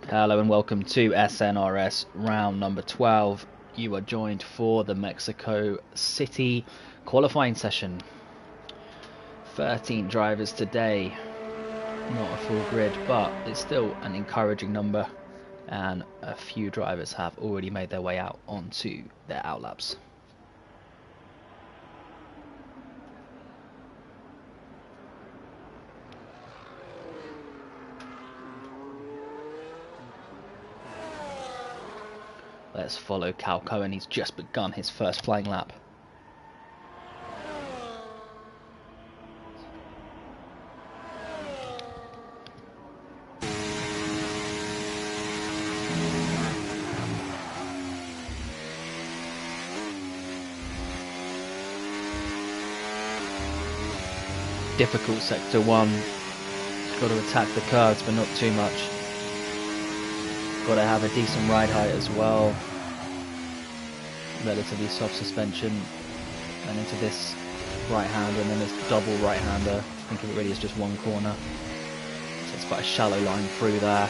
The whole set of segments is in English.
Hello and welcome to SNRS round number 12. You are joined for the Mexico City qualifying session. 13 drivers today. Not a full grid, but it's still an encouraging number, and a few drivers have already made their way out onto their outlaps. Let's follow Cal Cohen. He's just begun his first flying lap. Difficult sector one. Got to attack the curves, but not too much. Got to have a decent ride height as well. Relatively soft suspension, and into this right-hander, and then this double right-hander. Think of it really as just one corner. So it's quite a shallow line through there.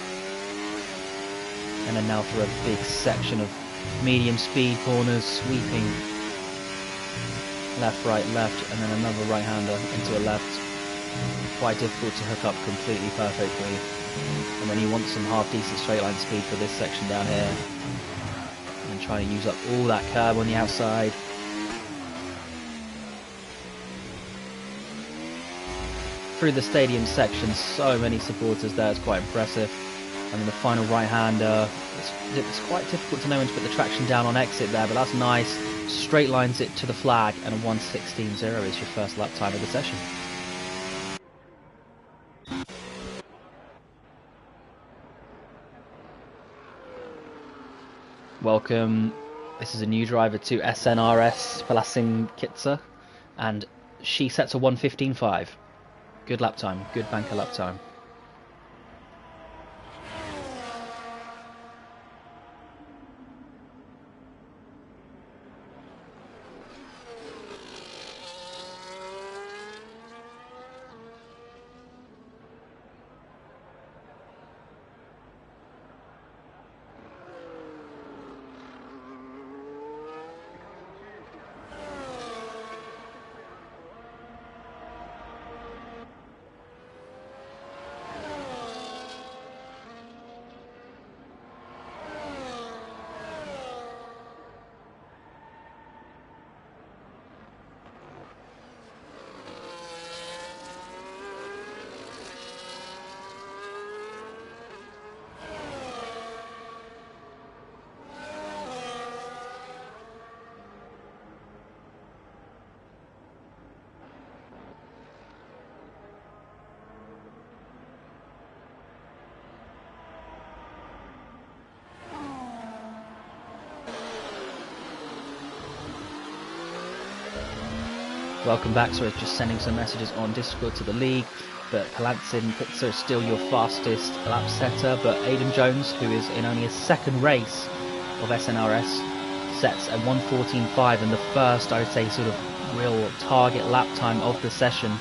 And then now for a big section of medium speed corners, sweeping left, right, left, and then another right-hander into a left. Quite difficult to hook up completely perfectly. And then you want some half-decent straight line speed for this section down here. And try to use up all that curb on the outside. Through the stadium section, so many supporters there, it's quite impressive. And then the final right-hander, it's quite difficult to know when to put the traction down on exit there, but that's nice. Straight lines it to the flag, and a 1:16.0 is your first lap time of the session. Welcome. This is a new driver to SNRS, Palasin Kitzer, and she sets a 1:15.5. Good lap time, good banker lap time. Welcome back. So it's just sending some messages on Discord to the league, but Palasin Kitzer is still your fastest lap setter, but Aidan Jones, who is in only his second race of SNRS, sets a 1:14.5, and the first, I would say, sort of real target lap time of the session.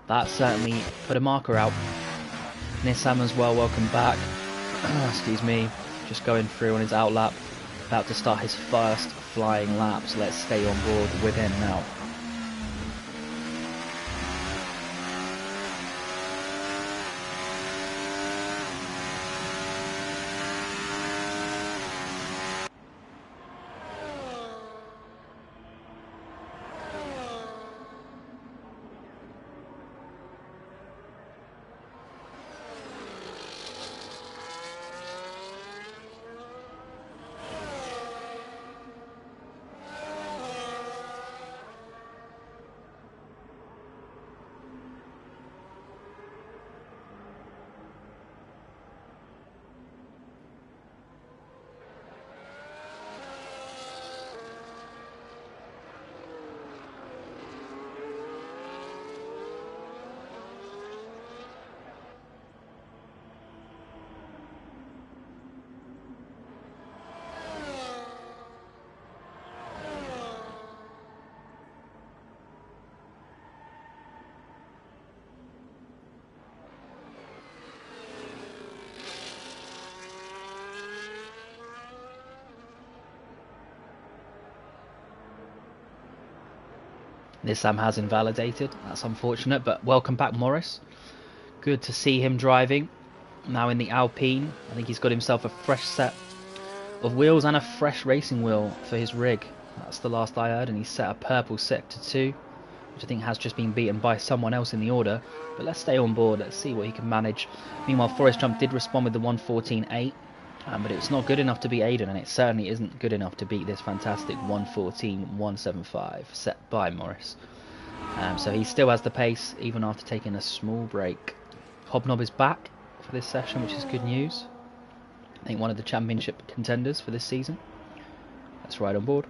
That certainly put a marker out. Nissam as well, welcome back. Excuse me, just going through on his outlap, about to start his first flying lap, so let's stay on board with him now. This has invalidated. That's unfortunate, but welcome back, Morris. Good to see him driving. Now in the Alpine. I think he's got himself a fresh set of wheels and a fresh racing wheel for his rig. That's the last I heard, and he's set a purple Sector 2, which I think has just been beaten by someone else in the order. But let's stay on board, let's see what he can manage. Meanwhile, Forest Jump did respond with the 1:14.8, but it's not good enough to beat Aiden, and it certainly isn't good enough to beat this fantastic 1:14.175 set by Morris. So he still has the pace, even after taking a small break. Hobnob is back for this session, which is good news. I think one of the championship contenders for this season. Let's ride on board.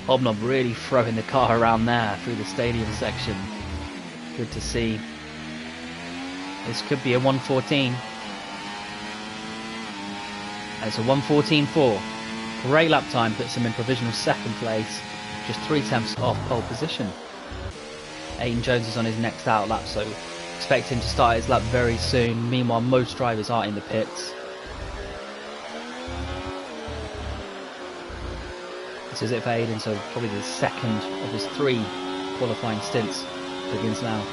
Hobnob really throwing the car around there through the stadium section. Good to see. This could be a 1:14. It's a 1:14.4. Great lap time, puts him in provisional second place, just 3/10 off pole position. Aiden Jones is on his next out lap, so expect him to start his lap very soon. Meanwhile, most drivers are in the pits. This is it for Aiden, so probably the second of his 3 qualifying stints begins now.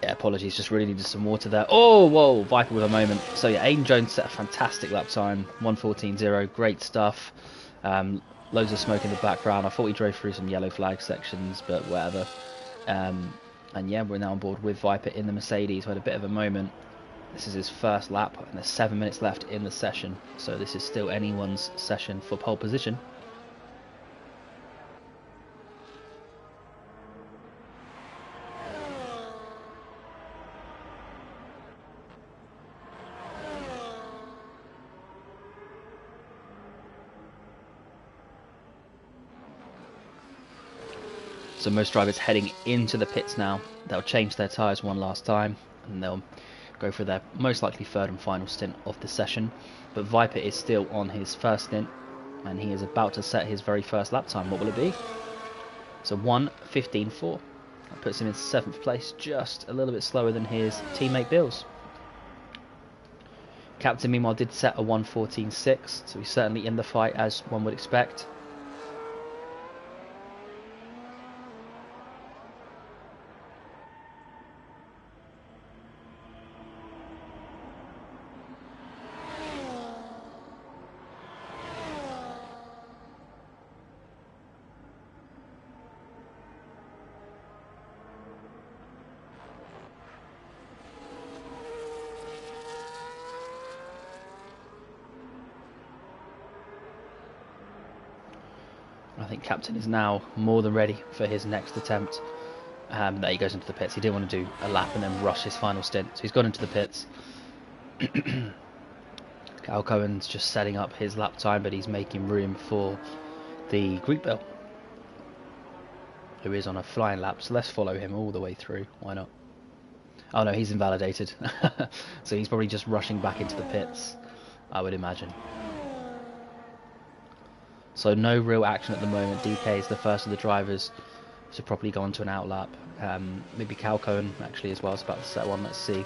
Yeah, apologies, just really needed some water there. Oh, whoa, Viper with a moment. So yeah, Aiden Jones set a fantastic lap time, 1:14.0, great stuff. Loads of smoke in the background. I thought he drove through some yellow flag sections, but whatever. And yeah, we're now on board with Viper in the Mercedes, who had a bit of a moment. This is his first lap, and there's 7 minutes left in the session, so this is still anyone's session for pole position. So most drivers heading into the pits now. They'll change their tyres one last time, and they'll go for their most likely 3rd and final stint of the session. But Viper is still on his first stint, and he is about to set his very first lap time. What will it be? It's a 1:15.4. That puts him in 7th place, just a little bit slower than his teammate Bills. Captain, meanwhile, did set a 1:14.6, so he's certainly in the fight, as one would expect. I think Captain is now more than ready for his next attempt. There he goes into the pits. He didn't want to do a lap and then rush his final stint, so he's gone into the pits. Cal Cohen's just setting up his lap time, but he's making room for the Greek Bill, who is on a flying lap, so let's follow him all the way through. Why not? Oh no, he's invalidated. So he's probably just rushing back into the pits, I would imagine. So no real action at the moment. DK is the first of the drivers to properly go onto an out lap. Maybe Cal Cohen actually as well is about to set one. Let's see.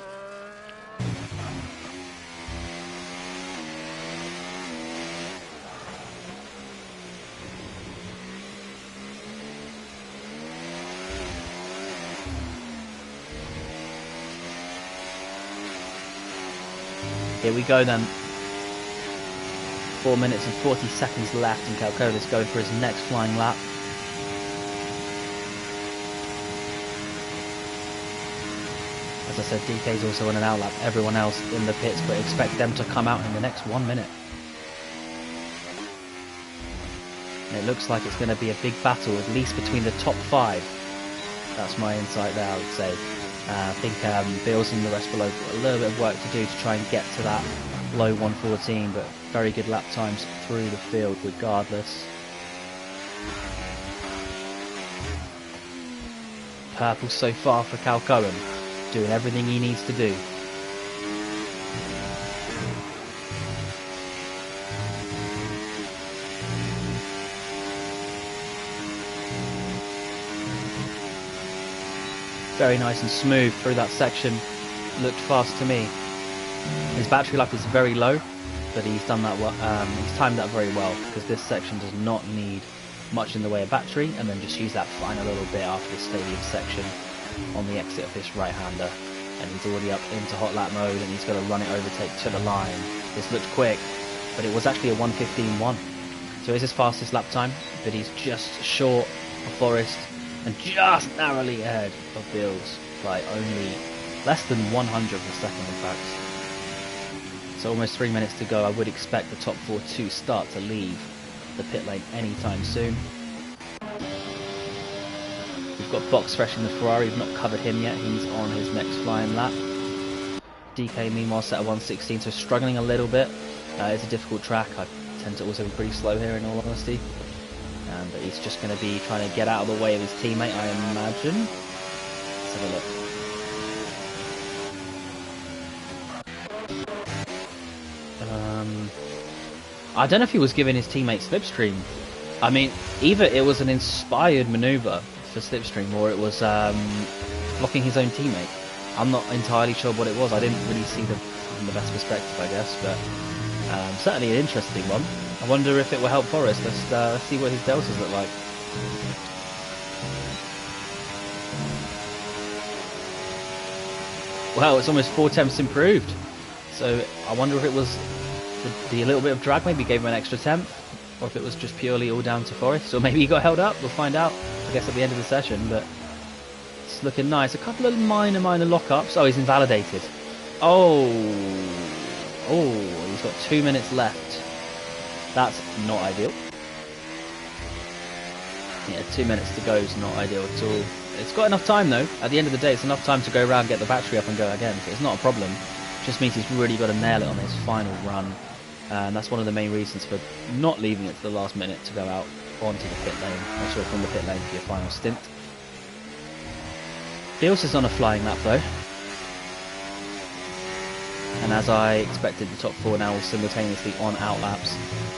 Here we go then. 4 minutes and 40 seconds left, and Cal Cohen is going for his next flying lap. As I said, DK is also on an out lap. Everyone else in the pits, but expect them to come out in the next 1 minute. And it looks like it's going to be a big battle, at least between the top 5. That's my insight there, I would say. I think Beals and the rest below got a little bit of work to do to try and get to that low 1:14, but very good lap times through the field regardless. Purple so far for Cal Cohen, doing everything he needs to do. Very nice and smooth through that section. Looked fast to me. His battery life is very low, but he's done that well. He's timed that very well, because this section does not need much in the way of battery, and then just use that final little bit after the stadium section on the exit of this right-hander. And he's already up into hot lap mode, and he's going to run it overtake to the line. This looked quick, but it was actually a 1:15.1. So it's his fastest lap time, but he's just short of Forrest and just narrowly ahead of Beals by only less than 100th of a second, in fact. So almost 3 minutes to go. I would expect the top 4 to start to leave the pit lane anytime soon. We've got Box Fresh in the Ferrari. We've not covered him yet. He's on his next flying lap. DK meanwhile set a 1:16, so struggling a little bit. It's a difficult track. I tend to also be pretty slow here, in all honesty. But he's just going to be trying to get out of the way of his teammate, I imagine. Let's have a look. I don't know if he was giving his teammate slipstream. I mean, either it was an inspired maneuver for slipstream, or it was blocking his own teammate. I'm not entirely sure what it was. I didn't really see from the best perspective, I guess, but certainly an interesting one. I wonder if it will help Forrest. Let's see what his deltas look like. Wow, it's almost 4 tenths improved. So I wonder if it was the little bit of drag maybe gave him an extra tenth, or if it was just purely all down to Forrest, or maybe he got held up. We'll find out, I guess, at the end of the session. But it's looking nice. A couple of minor lockups. Oh, he's invalidated. Oh, he's got 2 minutes left. That's not ideal. Yeah, 2 minutes to go is not ideal at all. It's got enough time though. At the end of the day, it's enough time to go around, get the battery up and go again. So it's not a problem. It just means he's really got to nail it on his final run. And that's one of the main reasons for not leaving it to the last minute to go out onto the pit lane. Or sorry, from the pit lane for your final stint. Beals is on a flying lap though. And as I expected, the top 4 now will simultaneously on out laps.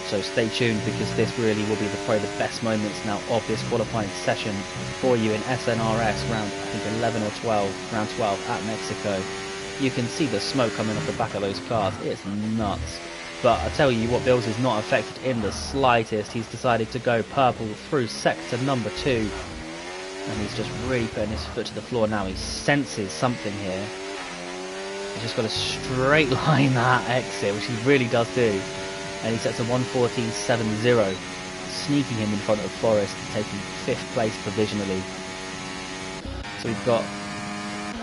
So stay tuned, because this really will be probably the best moments now of this qualifying session for you in SNRS round, I think 11 or 12, round 12 at Mexico. You can see the smoke coming off the back of those cars. It's nuts. But I tell you what, Bills is not affected in the slightest. He's decided to go purple through sector number 2. And he's just really putting his foot to the floor now. He senses something here. He's just got to straight line that exit, which he really does do. And he sets a 1:14.70, sneaking him in front of Forrest, taking 5th place provisionally. So we've got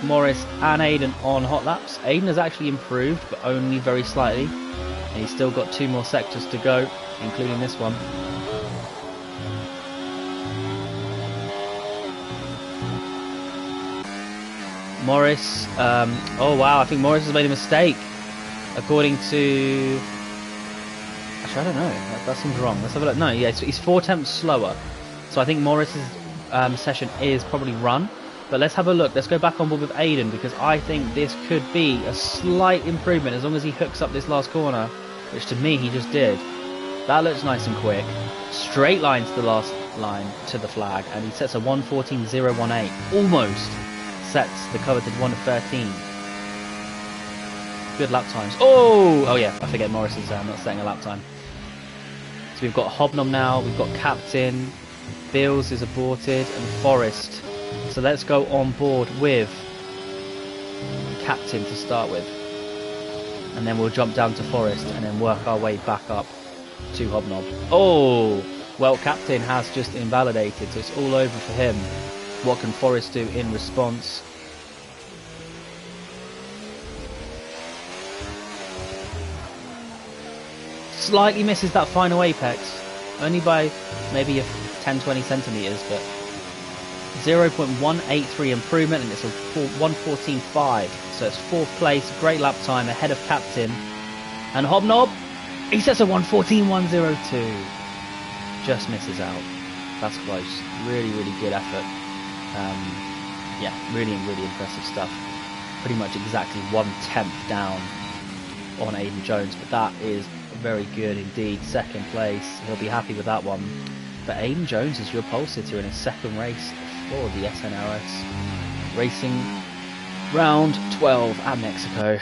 Morris and Aiden on hot laps. Aiden has actually improved, but only very slightly. And he's still got 2 more sectors to go, including this one. Morris, oh wow, I think Morris has made a mistake. According to... Actually, I don't know, that seems wrong. Let's have a look. No, yeah, he's 4 tenths slower. So I think Morris's session is probably run. But let's have a look. Let's go back on board with Aiden, because I think this could be a slight improvement as long as he hooks up this last corner, which to me he just did. That looks nice and quick. Straight line to the last line to the flag, and he sets a 1:14.018. Almost sets the coveted 1:13. Good lap times. Oh yeah, I forget Morris is not setting a lap time. So we've got Hobnob now, we've got Captain, Bills is aborted, and Forrest. So let's go on board with Captain to start with. And then we'll jump down to Forrest and then work our way back up to Hobnob. Oh! Well, Captain has just invalidated, so it's all over for him. What can Forrest do in response? Slightly misses that final apex. Only by maybe 10-20 centimetres, but 0.183 improvement, and it's a 1:14.5. So it's 4th place, great lap time ahead of Captain. And Hobnob, he sets a 1:14.102. Just misses out. That's close. Really, really good effort. Yeah, really, really impressive stuff. Pretty much exactly 1/10 down on Aiden Jones, but that is very good indeed. 2nd place, he'll be happy with that one. But Aiden Jones is your pole sitter in his 2nd race for the SNRS, racing round 12 at Mexico.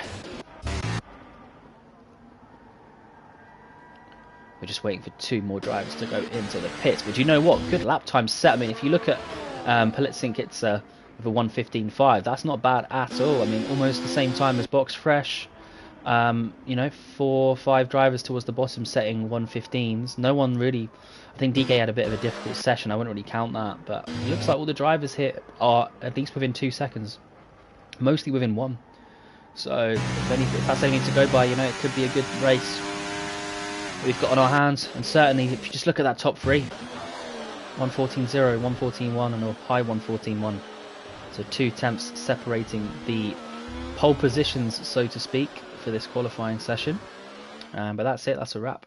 We're just waiting for 2 more drivers to go into the pits. But you know what? Good lap time set. I mean, if you look at Palitzink, it's with a 1:15.5. That's not bad at all. I mean, almost the same time as Box Fresh. You know, 4 or 5 drivers towards the bottom setting 1:15s. No one really... I think DK had a bit of a difficult session. I wouldn't really count that. But it looks like all the drivers here are at least within 2 seconds. Mostly within 1. So if that's anything to go by, you know, it could be a good race we've got on our hands. And certainly, if you just look at that top 3, 1:14.0, 1:14.1 and a high 1:14.1. So 2 tenths separating the pole positions, so to speak, for this qualifying session. But that's it, that's a wrap.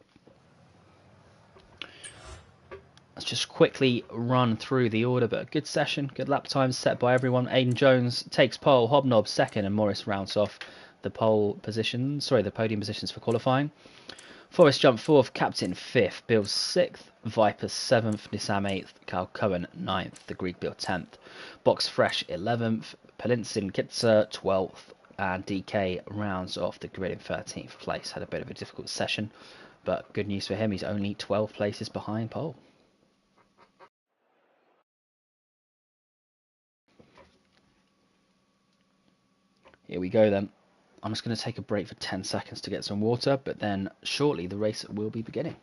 Let's just quickly run through the order, but a good session, good lap times set by everyone. Aiden Jones takes pole, Hobnob 2nd, and Morris rounds off the podium positions for qualifying. Forrest jumped 4th, Captain 5th, Bills 6th, Viper 7th, Nissam 8th, Cal Cohen 9th, the Greek Bill 10th, Box Fresh 11th, Palinsin Kitzer 12th, and DK rounds off the grid in 13th place. Had a bit of a difficult session, but good news for him, he's only 12 places behind pole. Here we go then. I'm just going to take a break for 10 seconds to get some water, but then shortly the race will be beginning.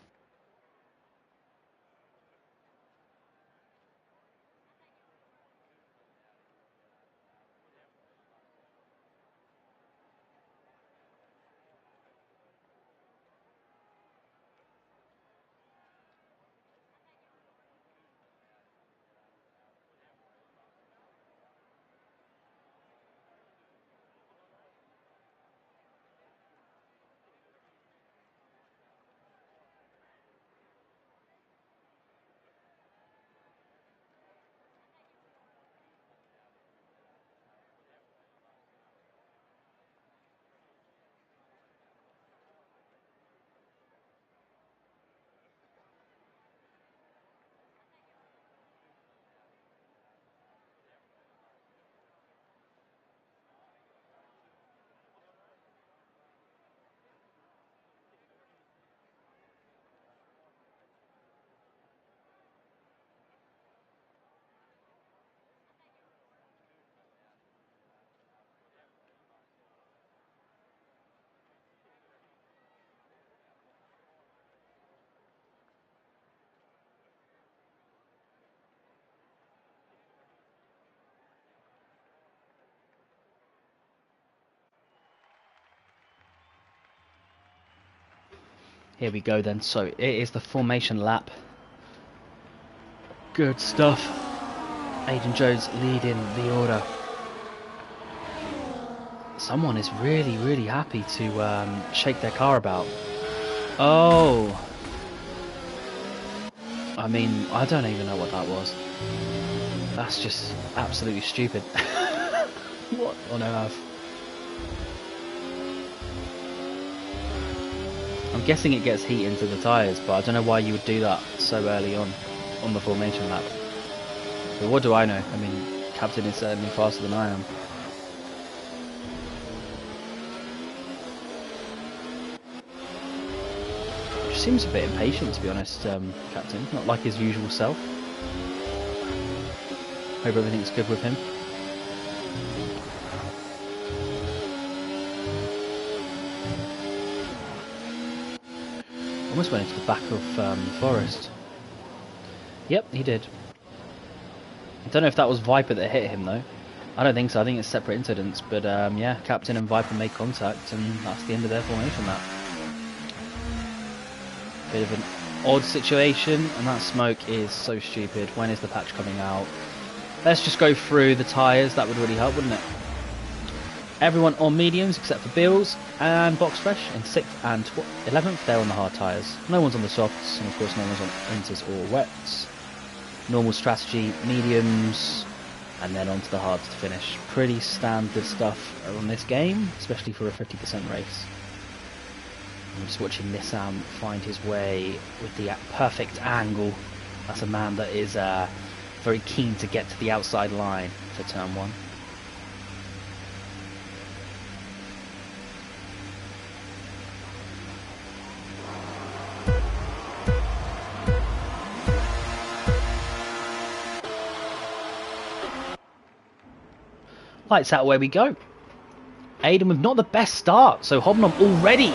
Here we go then. So it is the formation lap. Good stuff. Aidan Jones leading the order. Someone is really, really happy to shake their car about. Oh. I mean, I don't even know what that was. That's just absolutely stupid. What on earth? I'm guessing it gets heat into the tyres, but I don't know why you would do that so early on the formation lap. But what do I know? I mean, Captain is certainly faster than I am. Just seems a bit impatient, to be honest, Captain. Not like his usual self. Hope everything's good with him. Almost went into the back of Forest. Yep, he did. I don't know if that was Viper that hit him though. I don't think so. I think it's separate incidents. But yeah, Captain and Viper made contact, and that's the end of their formation lap. Bit of an odd situation, and that smoke is so stupid. When is the patch coming out? Let's just go through the tyres. That would really help, wouldn't it? Everyone on mediums except for Bills and Box Fresh in 6th and 11th. They're on the hard tyres. No one's on the softs, and of course no one's on inters or wets. Normal strategy, mediums, and then onto the hards to finish. Pretty standard stuff on this game, especially for a 50% race. I'm just watching Nissan find his way with the perfect angle. That's a man that is very keen to get to the outside line for turn 1. Lights out, where we go. Aidan with not the best start, so Hobnob already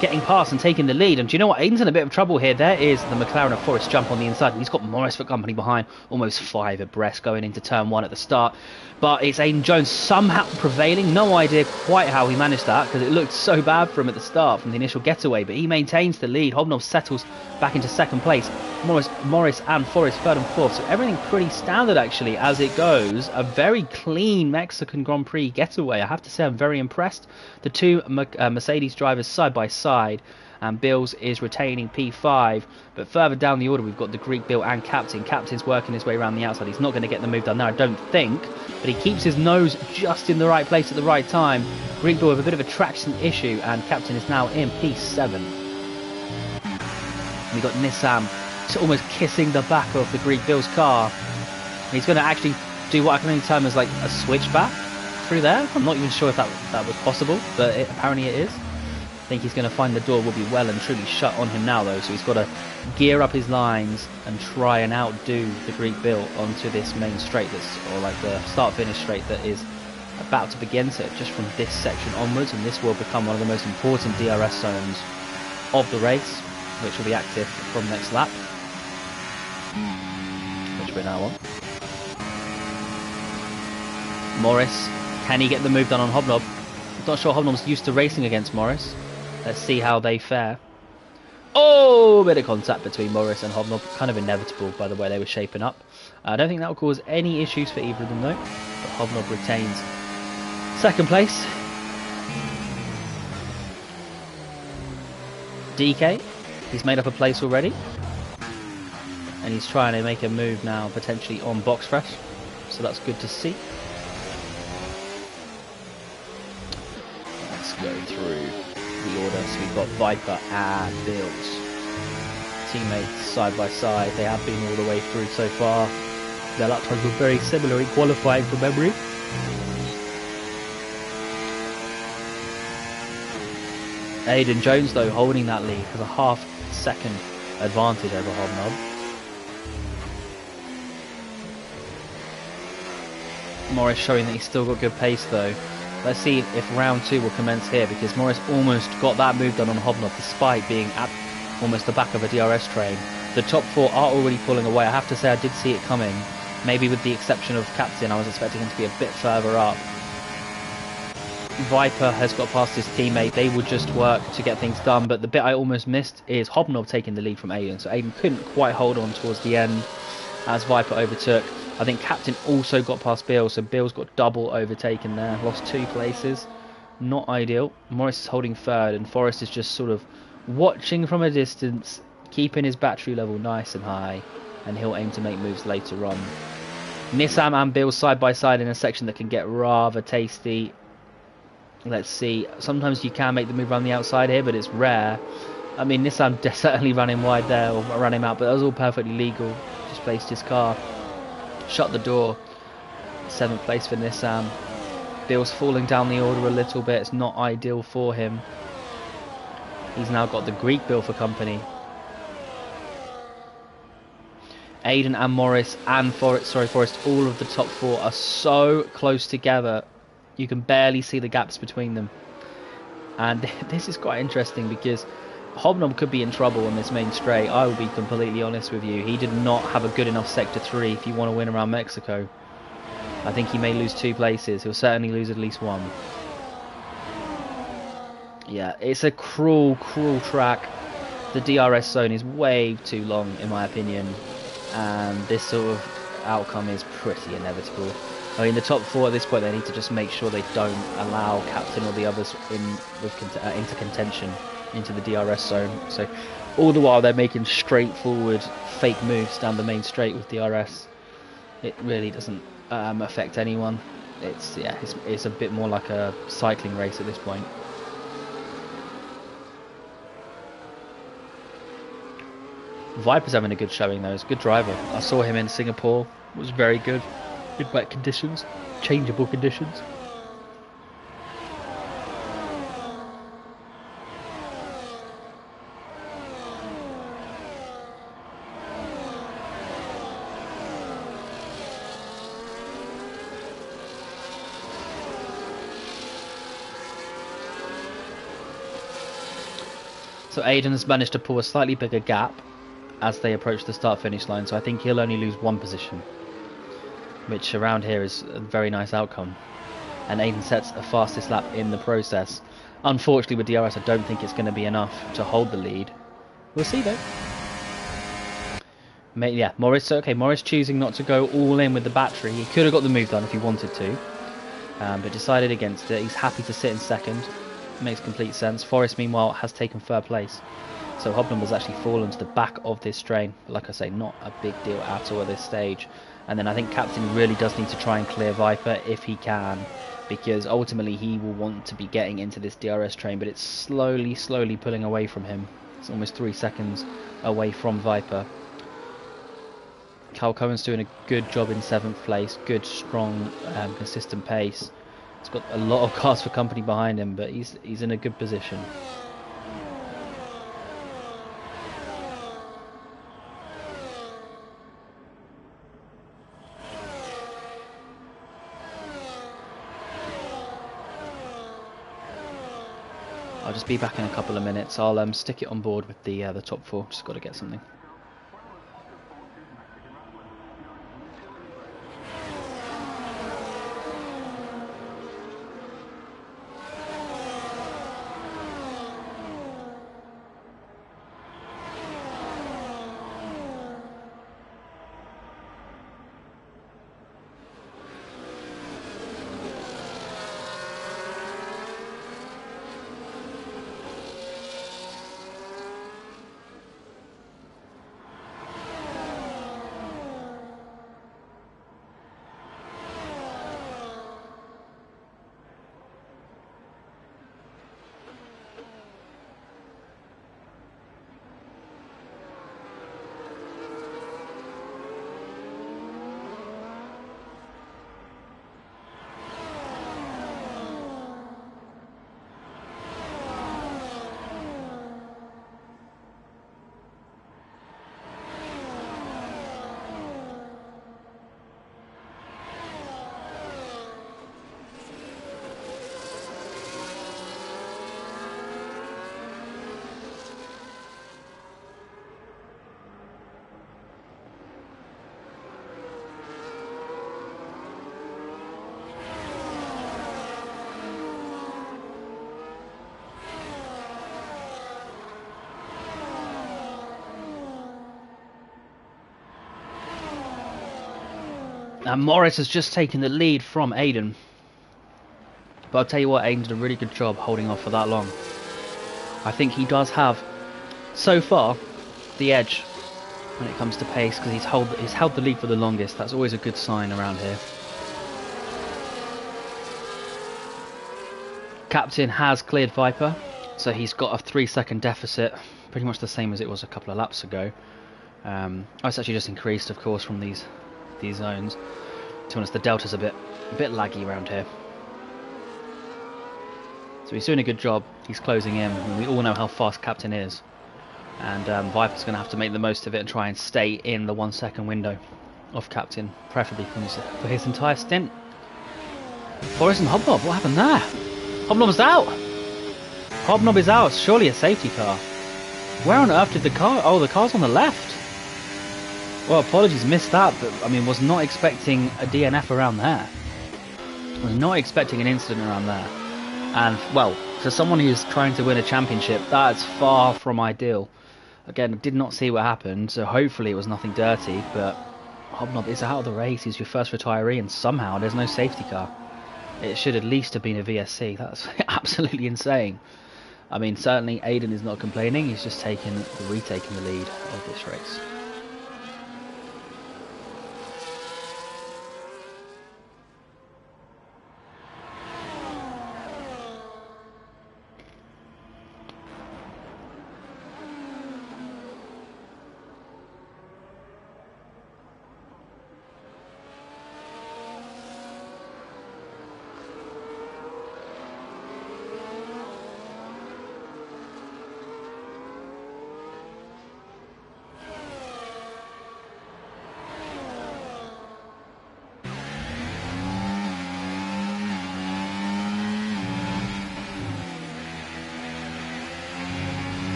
getting past and taking the lead. And do you know what? Aidan's in a bit of trouble here. There is the McLaren of Forest jump on the inside, and he's got Morris for company behind, almost 5 abreast going into turn 1 at the start. But it's Aidan Jones somehow prevailing. No idea quite how he managed that, because it looked so bad for him at the start from the initial getaway, but he maintains the lead. Hobnob settles back into 2nd place. Morris and Forrest 3rd and 4th, so everything pretty standard actually as it goes. A very clean Mexican Grand Prix getaway. I have to say I'm very impressed. The two Mercedes drivers side by side, and Bills is retaining P5, but further down the order we've got the Greek Bill and Captain. Captain's working his way around the outside. He's not going to get the move done there, I don't think, but he keeps his nose just in the right place at the right time. Greek Bill with a bit of a traction issue, and Captain is now in P7. We've got Nissan almost kissing the back of the Greek Bill's car. And he's going to actually do what I can only term as like a switchback through there. I'm not even sure if that was possible, but apparently it is. I think he's going to find the door will be well and truly shut on him now though, so he's got to gear up his lines and try and outdo the Greek Bill onto this main straight, or like the start-finish straight that is about to begin. So just from this section onwards, and this will become one of the most important DRS zones of the race, which will be active from next lap, which we're now on. Morris, can he get the move done on Hobnob? I'm not sure Hobnob's used to racing against Morris. Let's see how they fare. Oh, bit of contact between Morris and Hobnob. Kind of inevitable by the way they were shaping up. I don't think that will cause any issues for either of them though. But Hobnob retains 2nd place. DK, he's made up a place already. And he's trying to make a move now, potentially on Box Fresh. So that's good to see. Let's go through the order. So we've got Viper and Bills. Teammates side by side. They have been all the way through so far. Their lap times were very similar in qualifying from memory. Aidan Jones though holding that lead, has a half-second advantage over Hobnob. Morris showing that he's still got good pace though. Let's see if round 2 will commence here, because Morris almost got that move done on Hobnob despite being at almost the back of a DRS train. The top 4 are already pulling away. I have to say I did see it coming. Maybe with the exception of Captain, I was expecting him to be a bit further up. Viper has got past his teammate. They would just work to get things done. But the bit I almost missed is Hobnob taking the lead from Aiden. So Aiden couldn't quite hold on towards the end as Viper overtook. I think Captain also got past Bill, so Bill's got double overtaken there. Lost 2 places. Not ideal. Morris is holding third, and Forrest is just sort of watching from a distance, keeping his battery level nice and high, and he'll aim to make moves later on. Nissam and Bill side by side in a section that can get rather tasty. Let's see. Sometimes you can make the move around the outside here, but it's rare. I mean, Nissam certainly ran him wide there, or ran him out, but that was all perfectly legal. Just placed his car. Shut the door. 7th place for Nissam. Bill's falling down the order a little bit. It's not ideal for him. He's now got the Greek Bill for company. Aiden and Morris and Forrest, all of the top 4 are so close together. You can barely see the gaps between them. And this is quite interesting because Hobnob could be in trouble on this main straight. I will be completely honest with you. He did not have a good enough Sector 3 if you want to win around Mexico. I think he may lose 2 places. He'll certainly lose at least 1. Yeah, it's a cruel, cruel track. The DRS zone is way too long, in my opinion. And this sort of outcome is pretty inevitable. I mean, the top 4 at this point, they need to just make sure they don't allow Captain or the others into contention, into the DRS zone. So all the while they're making straightforward fake moves down the main straight with DRS. It really doesn't affect anyone. It's a bit more like a cycling race at this point. Viper's having a good showing though. He's a good driver. I saw him in Singapore. It was very good. Good wet conditions, changeable conditions. So Aiden has managed to pull a slightly bigger gap as they approach the start-finish line, so I think he'll only lose 1 position, which around here is a very nice outcome. And Aiden sets a fastest lap in the process. Unfortunately with DRS I don't think it's going to be enough to hold the lead. We'll see though. Yeah, Morris choosing not to go all in with the battery. He could have got the move done if he wanted to, but decided against it. He's happy to sit in second. Makes complete sense. Forrest meanwhile has taken 3rd place. So Hobnob has actually fallen to the back of this strain. Like I say, not a big deal at all at this stage. And then I think Captain really does need to try and clear Viper if he can, because ultimately he will want to be getting into this DRS train, but it's slowly pulling away from him. It's almost 3 seconds away from Viper. Carl Cohen's doing a good job in 7th place. Good, strong, consistent pace. He's got a lot of cars for company behind him, but he's in a good position. I'll just be back in a couple of minutes. I'll stick it on board with the top 4. Just got to get something. And Morris has just taken the lead from Aiden. But I'll tell you what, Aiden did a really good job holding off for that long. I think he does have, so far, the edge when it comes to pace, because he's held the lead for the longest. That's always a good sign around here. Captain has cleared Viper, so he's got a 3-second deficit, pretty much the same as it was a couple of laps ago. It's actually just increased, of course, from these zones. To be honest, the delta's a bit laggy around here. So he's doing a good job. He's closing in. I mean, we all know how fast Captain is, and Viper's going to have to make the most of it and try and stay in the 1-second window of Captain, preferably for his entire stint. Forrest and Hobnob, what happened there? Hobnob's out! Hobnob is out, surely a safety car. Where on earth did the car... Oh, the car's on the left. Well, apologies, missed that, but I mean, was not expecting a DNF around there. Was not expecting an incident around there. And, well, for someone who's trying to win a championship, that's far from ideal. Again, I did not see what happened, so hopefully it was nothing dirty, but Hobnob is out of the race. He's your first retiree, and somehow there's no safety car. It should at least have been a VSC. That's absolutely insane. I mean, certainly Aiden is not complaining. He's just retaking the lead of this race.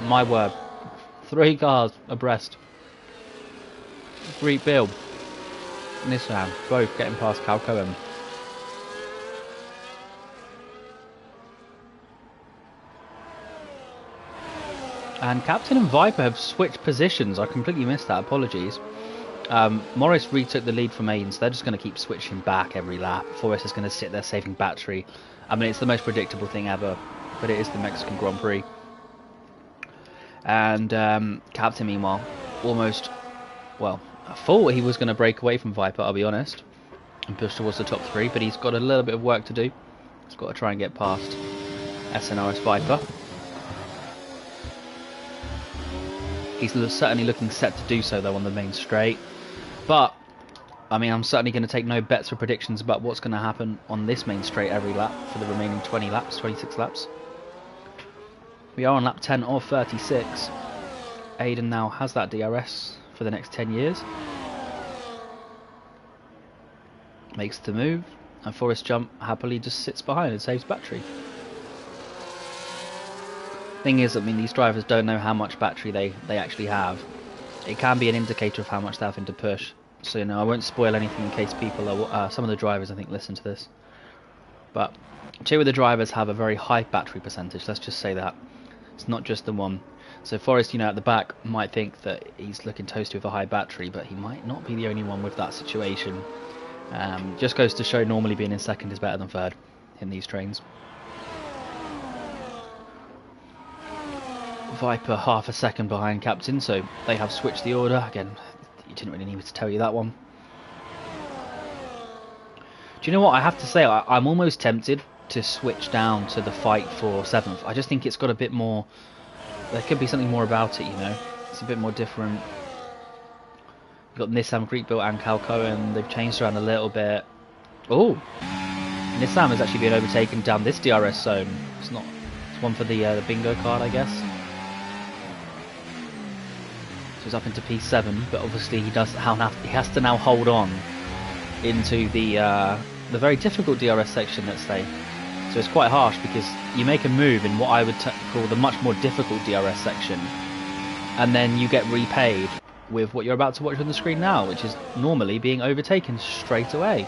My word. 3 cars abreast. Great build. Nissan, both getting past Calcoen. And Captain and Viper have switched positions. I completely missed that. Apologies. Morris retook the lead from Aiden, so they're just going to keep switching back every lap. Forrest is going to sit there saving battery. I mean, it's the most predictable thing ever, but it is the Mexican Grand Prix. And Captain, meanwhile, almost, well, I thought he was going to break away from Viper, I'll be honest, and push towards the top 3, but he's got a little bit of work to do. He's got to try and get past SNRS Viper. He's certainly looking set to do so, though, on the main straight. But, I mean, I'm certainly going to take no bets or predictions about what's going to happen on this main straight every lap for the remaining 26 laps. We are on lap 10 of 36. Aiden now has that DRS for the next 10 years. Makes the move, and Forrest Jump happily just sits behind and saves battery. Thing is, I mean, these drivers don't know how much battery they actually have. It can be an indicator of how much they're having to push. So, you know, I won't spoil anything in case people are, some of the drivers, I think, listen to this. But 2 of the drivers have a very high battery percentage, let's just say that. It's not just the one. So Forrest, you know, at the back might think that he's looking toasty with a high battery, but he might not be the only one with that situation. Just goes to show normally being in second is better than third in these trains. Viper half a second behind Captain, so they have switched the order. Again, you didn't really need me to tell you that one. Do you know what? I have to say, I'm almost tempted to switch down to the fight for 7th. I just think it's got a bit more... There could be something more about it, you know. It's a bit more different. You've got Nissan Greek built and Calcoen. They've changed around a little bit. Oh! Nissan is actually being overtaken down this DRS zone. It's not. It's one for the bingo card, I guess. So he's up into P7, but obviously he has to now hold on into the very difficult DRS section, let's say. So it's quite harsh because you make a move in what I would call the much more difficult DRS section, and then you get repaid with what you're about to watch on the screen now, which is normally being overtaken straight away.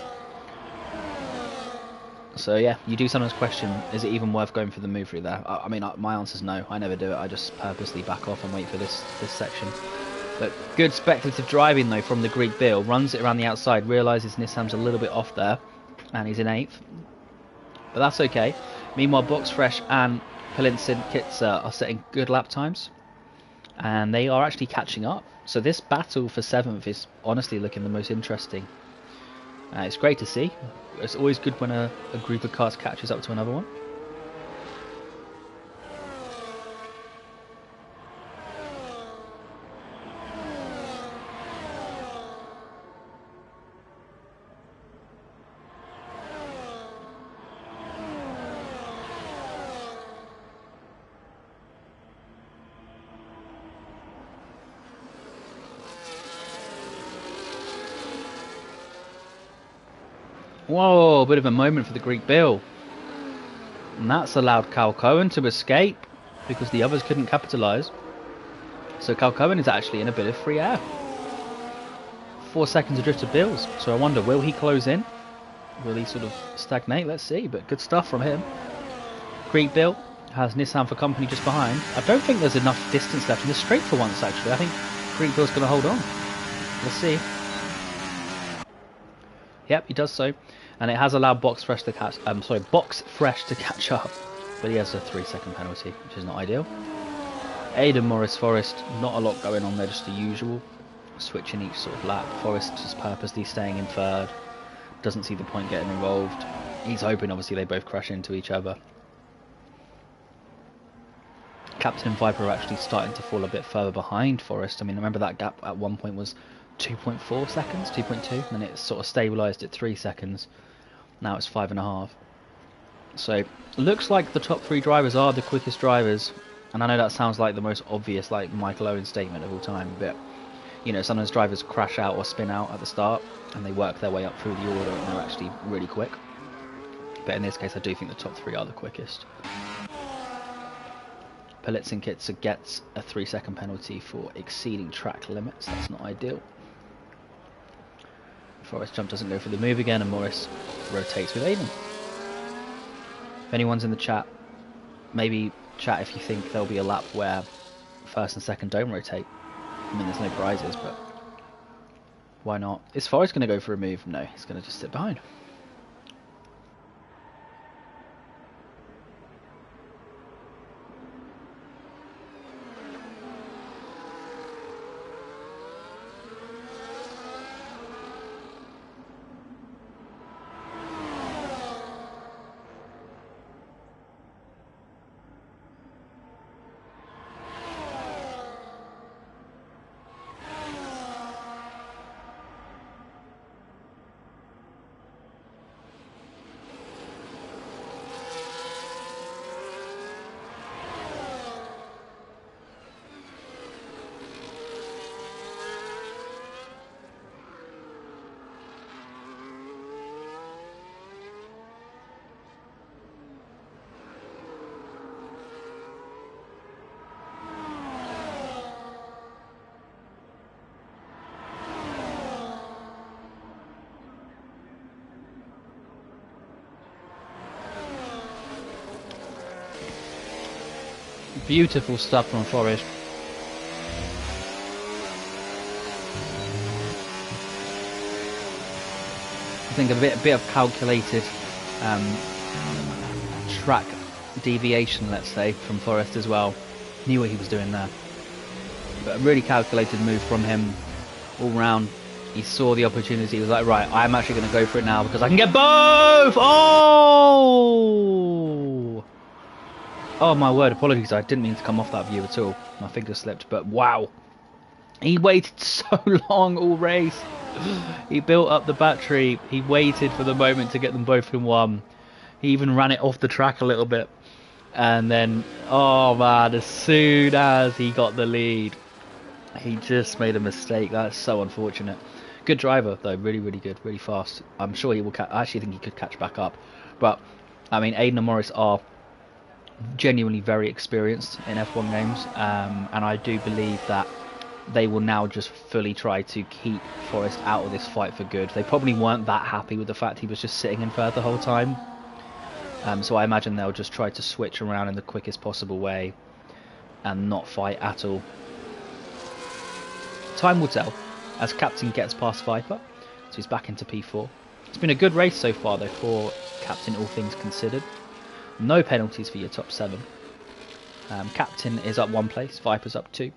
So yeah, you do sometimes question, is it even worth going for the move through there? I mean, my answer is no. I never do it. I just purposely back off and wait for this section. But good speculative driving though from the Greek Bill. Runs it around the outside, realises Nissan's a little bit off there, and he's in 8th. But that's okay. Meanwhile, Boxfresh and Palinsin Kitzer are setting good lap times, and they are actually catching up. So this battle for 7th is honestly looking the most interesting. It's great to see. It's always good when a group of cars catches up to another one. Whoa, a bit of a moment for the Greek Bill. And that's allowed Cal Cohen to escape because the others couldn't capitalise. So Cal Cohen is actually in a bit of free air. 4 seconds adrift to Bills. So I wonder, will he close in? Will he sort of stagnate? Let's see. But good stuff from him. Greek Bill has Nissan for company just behind. I don't think there's enough distance left in the straight for once, actually. I think Greek Bill's going to hold on. Let's see. Yep, he does so. And it has allowed Boxfresh to catch up. But he has a 3-second penalty, which is not ideal. Aidan Morris Forrest, not a lot going on there, just the usual. Switching each sort of lap. Forrest just purposely staying in 3rd. Doesn't see the point getting involved. He's hoping, obviously, they both crash into each other. Captain and Viper are actually starting to fall a bit further behind Forrest. I mean, remember that gap at one point was 2.4 seconds, 2.2, and then it sort of stabilised at 3 seconds. Now it's 5.5. So looks like the top 3 drivers are the quickest drivers, and I know that sounds like the most obvious, like Michael Owen statement of all time, but you know, sometimes drivers crash out or spin out at the start, and they work their way up through the order, and they're actually really quick. But in this case, I do think the top 3 are the quickest. Palitzin Kitzer gets a 3-second penalty for exceeding track limits. That's not ideal. Forrest jump doesn't go for the move again, and Morris rotates with Aiden. If anyone's in the chat, maybe chat if you think there'll be a lap where 1st and 2nd don't rotate. I mean, there's no prizes, but why not? Is Forrest going to go for a move? No, he's going to just sit behind. Beautiful stuff from Forrest. I think a bit of calculated track deviation, let's say, from Forrest as well. Knew what he was doing there. But a really calculated move from him all round. He saw the opportunity. He was like, right, I'm actually going to go for it now because I can get both! Oh! Oh my word, apologies, I didn't mean to come off that view at all. My finger slipped, but wow. He waited so long all race. He built up the battery. He waited for the moment to get them both in one. He even ran it off the track a little bit. And then, oh man, as soon as he got the lead, he just made a mistake. That's so unfortunate. Good driver, though. Really, really good. Really fast. I'm sure he will I actually think he could catch back up. But, I mean, Aiden and Morris are genuinely very experienced in F1 games. And I do believe that they will now just fully try to keep Forrest out of this fight for good. They probably weren't that happy with the fact he was just sitting in third the whole time. So I imagine they'll just try to switch around in the quickest possible way and not fight at all. Time will tell as Captain gets past Viper, so he's back into P4. It's been a good race so far though for Captain, all things considered. No penalties for your top 7. Captain is up 1 place, Viper's up 2,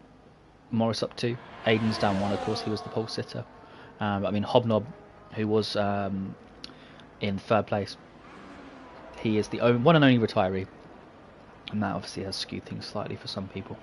Morris up 2, Aiden's down 1, of course, he was the pole sitter. I mean, Hobnob, who was in 3rd place, he is the one and only retiree, and that obviously has skewed things slightly for some people.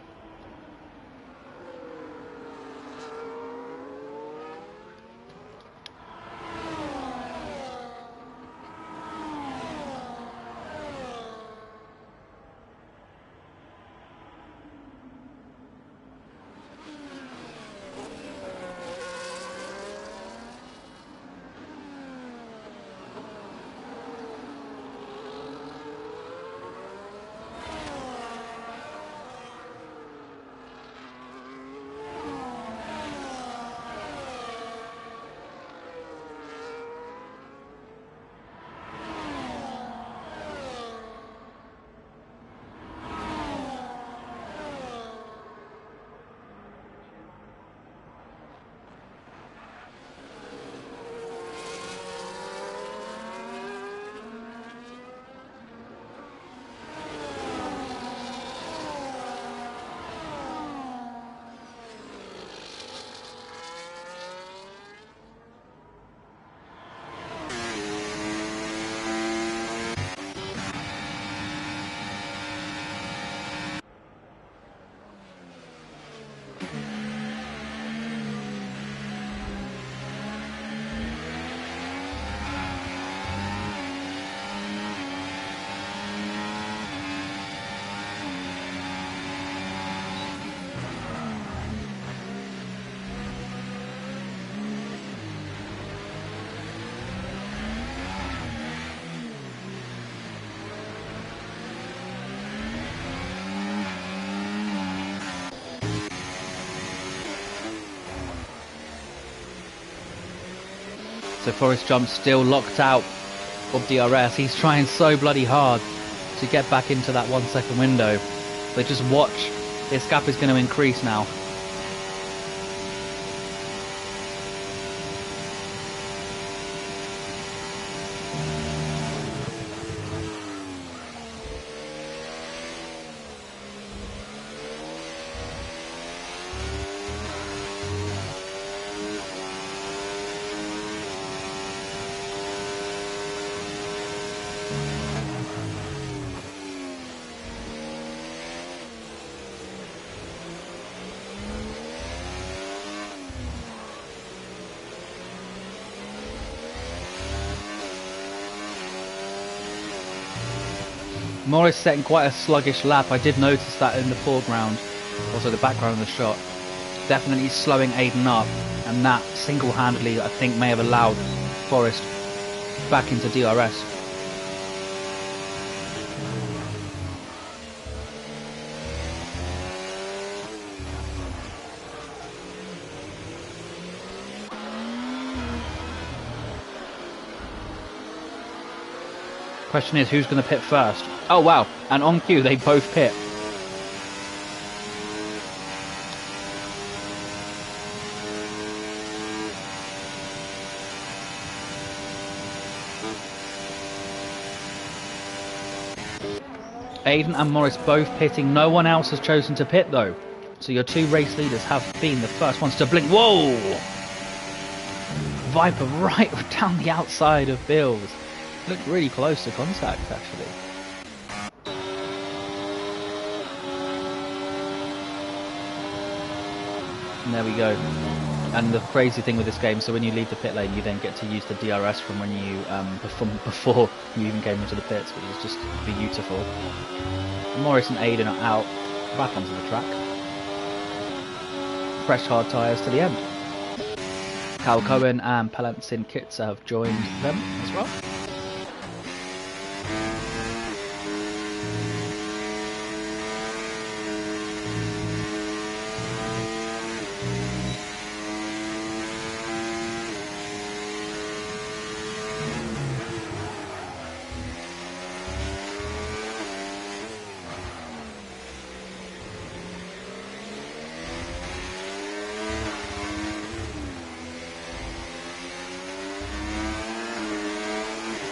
So Forrest Jump still locked out of DRS. He's trying so bloody hard to get back into that 1 second window. But just watch, this gap is going to increase now. Morris setting quite a sluggish lap. I did notice that in the foreground, also the background of the shot. Definitely slowing Aiden up, and that single-handedly I think may have allowed Forrest back into DRS. Question is, who's going to pit first? Oh wow, and on cue they both pit. Aiden and Morris both pitting. No one else has chosen to pit though. So your 2 race leaders have been the first ones to blink. Whoa! Viper right down the outside of Bills. Looked really close to contact actually. And there we go. And the crazy thing with this game, so when you leave the pit lane, you then get to use the DRS from when you before you even came into the pits, which is just beautiful. Morris and Aiden are out, back onto the track. Fresh hard tyres to the end. Cal Cohen and Palantsin Kitzer have joined them as well.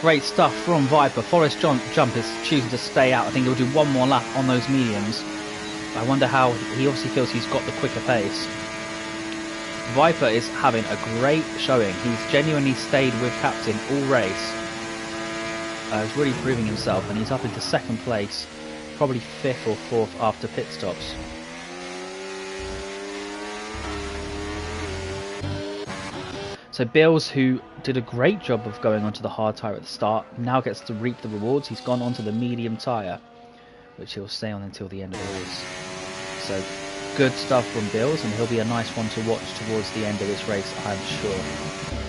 Great stuff from Viper. Forrest Jump is choosing to stay out. I think he'll do one more lap on those mediums. I wonder how he obviously feels he's got the quicker pace. Viper is having a great showing. He's genuinely stayed with Captain all race. He's really proving himself, and he's up into second place, probably fifth or fourth after pit stops. So Bills, who did a great job of going onto the hard tyre at the start, now gets to reap the rewards. He's gone onto the medium tyre, which he'll stay on until the end of the race. So good stuff from Bills, and he'll be a nice one to watch towards the end of this race, I'm sure.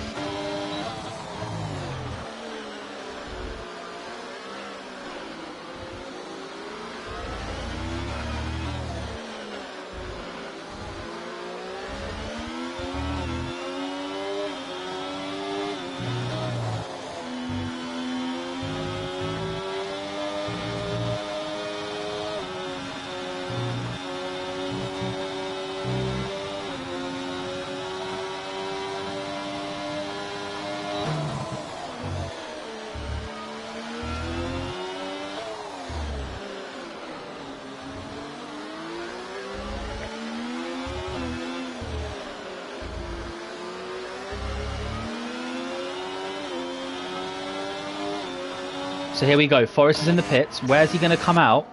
So here we go, Forrest is in the pits. Where's he going to come out?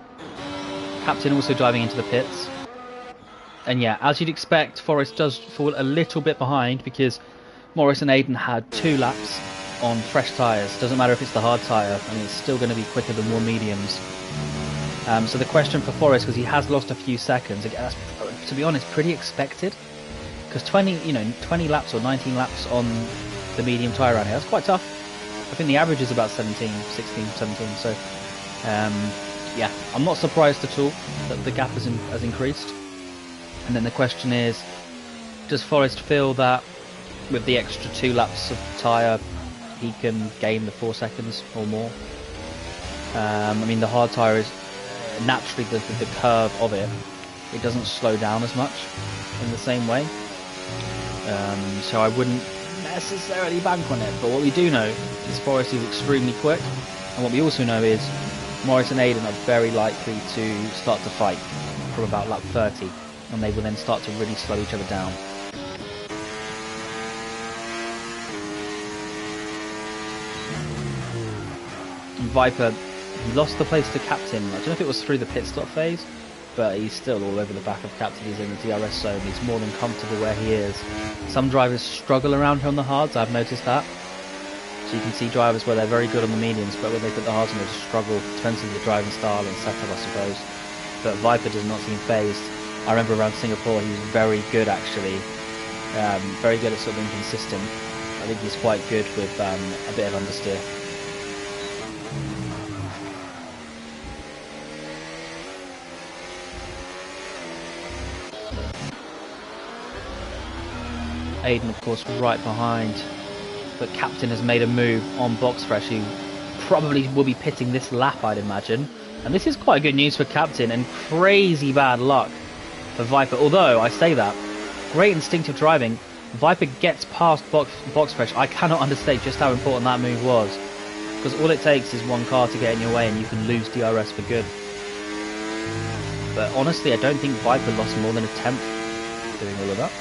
Captain also driving into the pits. And yeah, as you'd expect, Forrest does fall a little bit behind because Morris and Aiden had 2 laps on fresh tyres. Doesn't matter if it's the hard tyre, I mean, it's still going to be quicker than more mediums. So the question for Forrest, because he has lost a few seconds, again, that's, to be honest, pretty expected. Because 20 laps or 19 laps on the medium tyre around here, that's quite tough. I think the average is about 16, 17, so yeah, I'm not surprised at all that the gap has increased. And then the question is, does Forrest feel that with the extra 2 laps of tyre he can gain the 4 seconds or more? I mean, the hard tyre is naturally the curve of it doesn't slow down as much in the same way, so I wouldn't necessarily bank on it. But what we do know is Forrest is extremely quick, and what we also know is Morris and Aiden are very likely to start to fight from about lap 30, and they will then start to really slow each other down. And Viper, he lost the place to Captain. I don't know if it was through the pit stop phase, but he's still all over the back of Captain. He's in the DRS zone. He's more than comfortable where he is. Some drivers struggle around here on the hards, I've noticed that. So you can see drivers where they're very good on the mediums, but when they put the hards on, they just struggle. Depends on the driving style and setup, I suppose. But Viper does not seem phased. I remember around Singapore, he was very good, actually. Very good at sort of being consistent. I think he's quite good with a bit of understeer. Aiden, of course, right behind, but Captain has made a move on Boxfresh, who probably will be pitting this lap, I'd imagine. And this is quite good news for Captain, and crazy bad luck for Viper. Although, I say that, great instinctive driving. Viper gets past Boxfresh. I cannot understate just how important that move was, because all it takes is one car to get in your way and you can lose DRS for good. But honestly, I don't think Viper lost more than a tenth doing all of that.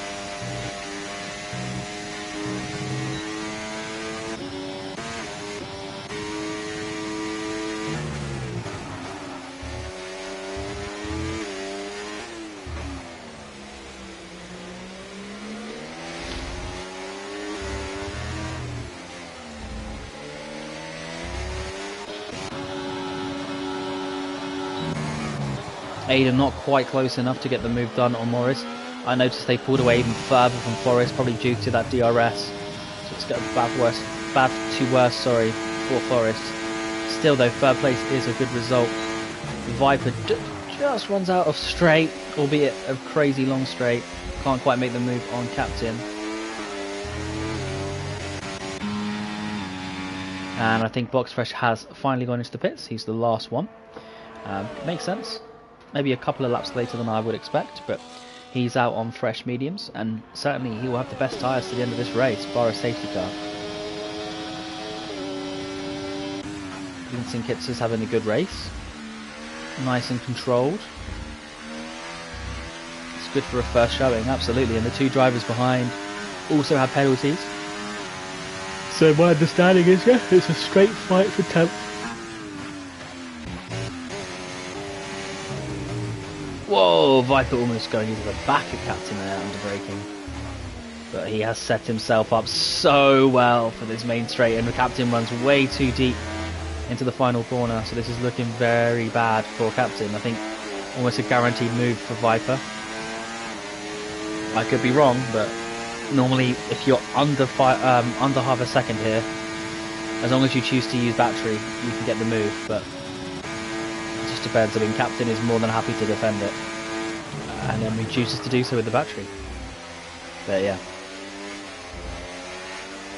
Aiden not quite close enough to get the move done on Morris. I noticed they pulled away even further from Forest, probably due to that DRS. So it's got bad to worse, for Forest. Still though, third place is a good result. Viper just runs out of straight, albeit a crazy long straight. Can't quite make the move on Captain. And I think Boxfresh has finally gone into the pits. He's the last one. Makes sense. Maybe a couple of laps later than I would expect, but he's out on fresh mediums, and certainly he will have the best tyres to the end of this race, bar a safety car. Vincent Kitzer's having a good race. Nice and controlled. It's good for a first showing, absolutely, and the two drivers behind also have penalties. So my understanding is, yeah, it's a straight fight for 10th. Whoa, Viper almost going into the back of Captain there under braking. But he has set himself up so well for this main straight, and the Captain runs way too deep into the final corner, so this is looking very bad for Captain. I think almost a guaranteed move for Viper. I could be wrong, but normally if you're under half a second here, as long as you choose to use battery, you can get the move, but it just depends. I mean, Captain is more than happy to defend it, and then he chooses to do so with the battery. But yeah,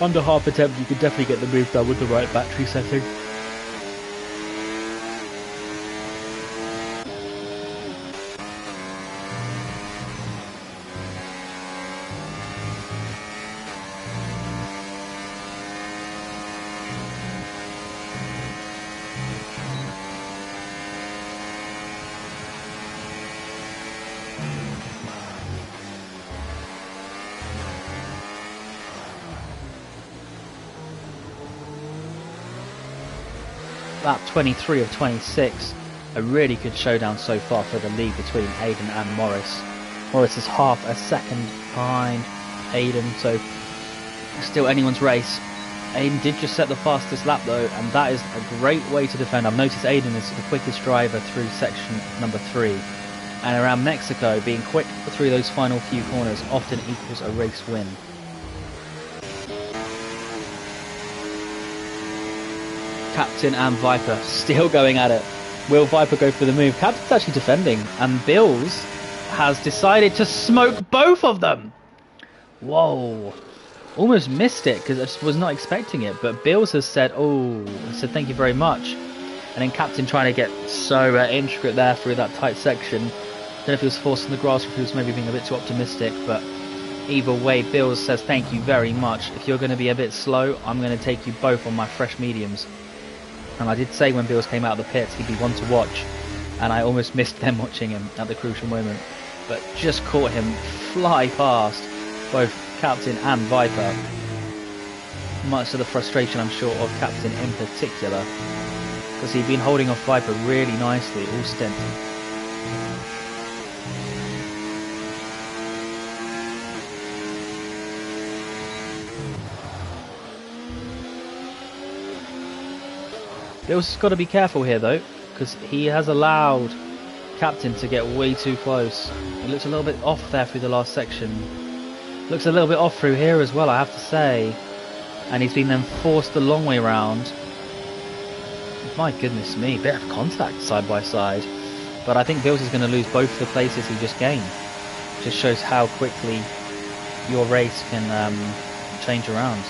under half attempt you could definitely get the move done with the right battery setting. Lap 23 of 26, a really good showdown so far for the lead between Aiden and Morris. Morris is half a second behind Aiden, so still anyone's race. Aiden did just set the fastest lap though, and that is a great way to defend. I've noticed Aiden is the quickest driver through section number 3, and around Mexico, being quick through those final few corners often equals a race win. Captain and Viper still going at it. Will Viper go for the move? Captain's actually defending, and Bills has decided to smoke both of them. Whoa, almost missed it because I just was not expecting it, but Bills has said, oh, said thank you very much. And then Captain trying to get so intricate there through that tight section. Don't know if he was forcing the grass or if he was maybe being a bit too optimistic, but either way, Bills says thank you very much. If you're going to be a bit slow, I'm going to take you both on my fresh mediums. And I did say when Bills came out of the pits he'd be one to watch, and I almost missed them watching him at the crucial moment, but just caught him fly past both Captain and Viper, much to the frustration I'm sure of Captain in particular, because he'd been holding off Viper really nicely all stint. Bill's got to be careful here though, because he has allowed Captain to get way too close. It looks a little bit off there through the last section. Looks a little bit off through here as well, I have to say. And he's been then forced the long way round. My goodness me, bit of contact side by side. But I think Bills is going to lose both the places he just gained. Just shows how quickly your race can change around.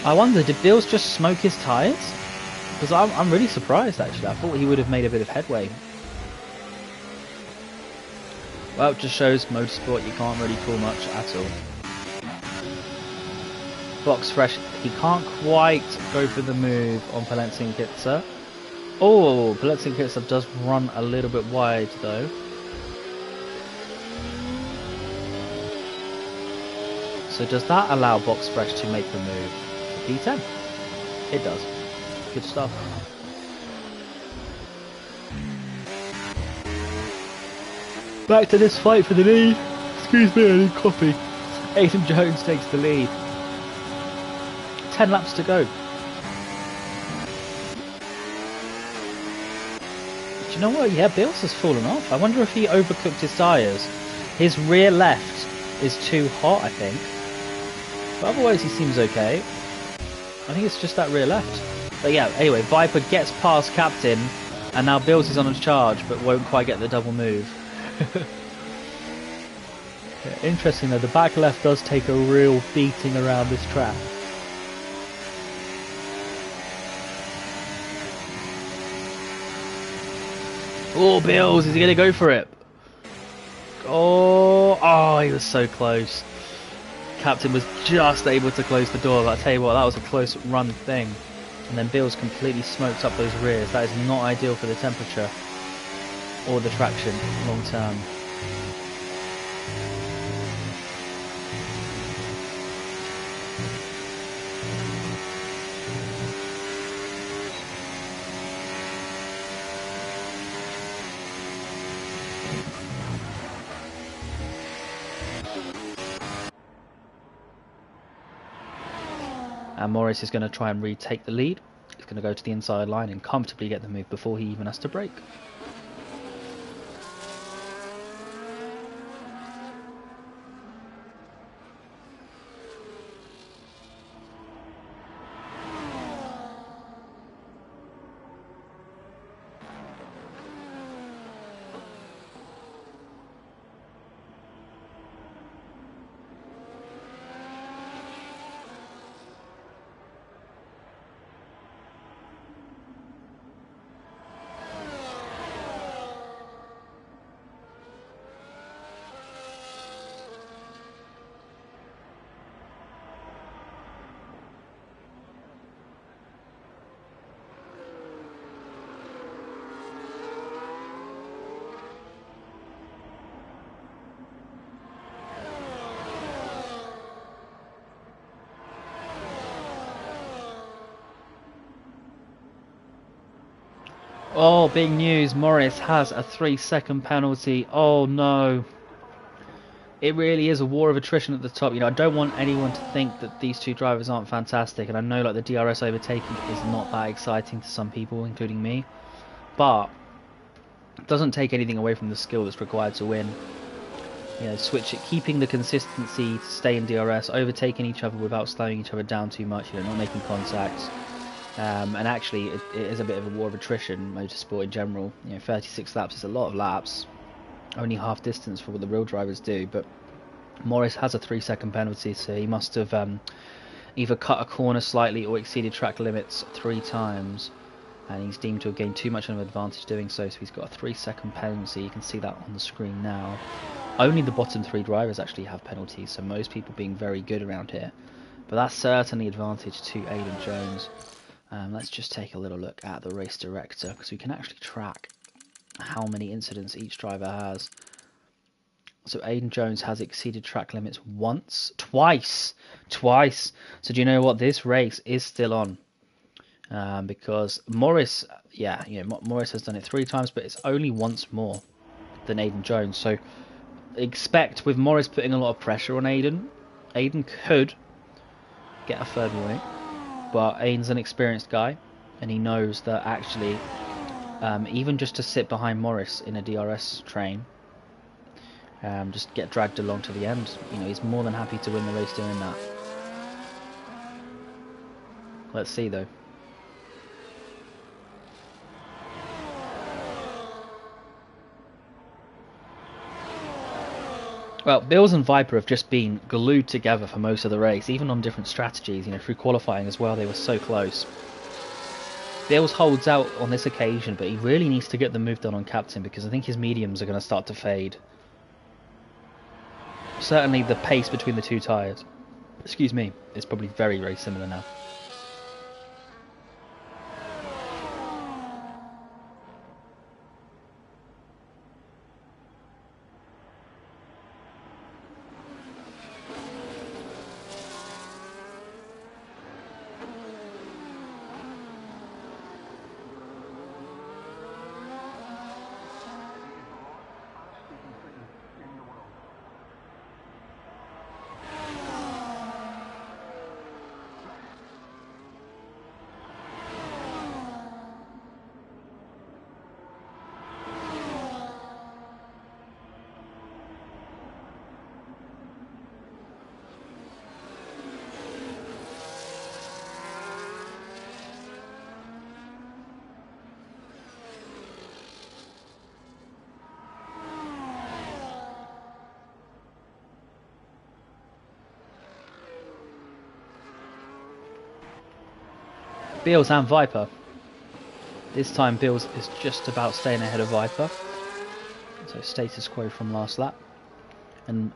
I wonder, did Bills just smoke his tyres? Because I'm really surprised actually. I thought he would have made a bit of headway. Well, it just shows motorsport, you can't really call much at all. Box Fresh, he can't quite go for the move on Palencia Kitzer. Oh, Palencia Kitzer does run a little bit wide though. So does that allow Box Fresh to make the move? P10. It does. Good stuff. Back to this fight for the lead. Excuse me, I need coffee. Aidan Jones takes the lead. 10 laps to go. Do you know what? Yeah, Bills has fallen off. I wonder if he overcooked his tyres. His rear left is too hot, I think. But otherwise he seems okay. I think it's just that rear left. But yeah, anyway, Viper gets past Captain, and now Bills is on a charge, but won't quite get the double move. Yeah, interesting though, the back left does take a real beating around this track. Oh, Bills, is he going to go for it? Oh, he was so close. Captain was just able to close the door, but I tell you what, that was a close run thing. And then Bills completely smoked up those rears. That is not ideal for the temperature or the traction long term. And Morris is going to try and retake the lead. He's going to go to the inside line and comfortably get the move before he even has to brake. Oh, big news. Morris has a 3-second penalty. Oh, no. It really is a war of attrition at the top. You know, I don't want anyone to think that these two drivers aren't fantastic. And I know, like, the DRS overtaking is not that exciting to some people, including me. But it doesn't take anything away from the skill that's required to win. You know, keeping the consistency to stay in DRS, overtaking each other without slowing each other down too much, you know, not making contact. And actually, it is a bit of a war of attrition, motorsport in general. You know, 36 laps is a lot of laps. Only half distance for what the real drivers do. But Morris has a 3-second penalty, so he must have either cut a corner slightly or exceeded track limits 3 times. And he's deemed to have gained too much of an advantage doing so, so he's got a 3-second penalty. You can see that on the screen now. Only the bottom 3 drivers actually have penalties, so most people being very good around here. But that's certainly advantage to Aidan Jones. Let's just take a little look at the race director, because we can actually track how many incidents each driver has. So Aidan Jones has exceeded track limits twice. So do you know what? This race is still on. Because Morris, Morris has done it 3 times, but it's only once more than Aidan Jones. So expect, with Morris putting a lot of pressure on Aidan could get a 3rd warning. But Aidan's an experienced guy, and he knows that actually, even just to sit behind Morris in a DRS train, just get dragged along to the end, you know, he's more than happy to win the race doing that. Let's see though. Well, Bills and Viper have just been glued together for most of the race, even on different strategies, you know, through qualifying as well. They were so close. Bills holds out on this occasion, but he really needs to get the move done on Captain, because I think his mediums are going to start to fade. Certainly the pace between the 2 tyres, excuse me, is probably very, very similar now. Beals and Viper. This time Beals is just about staying ahead of Viper. So status quo from last lap. And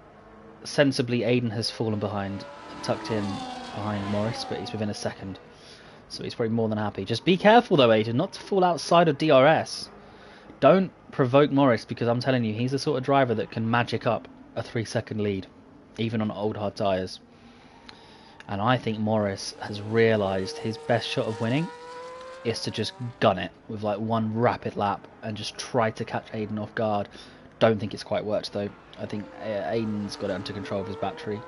sensibly Aiden has fallen behind, tucked in behind Morris, but he's within a second. So he's probably more than happy. Just be careful though, Aiden, not to fall outside of DRS. Don't provoke Morris, because I'm telling you, he's the sort of driver that can magic up a 3-second lead, even on old hard tyres. And I think Morris has realised his best shot of winning is to just gun it with like one rapid lap and just try to catch Aiden off guard. Don't think it's quite worked though. I think Aiden's got it under control of his battery.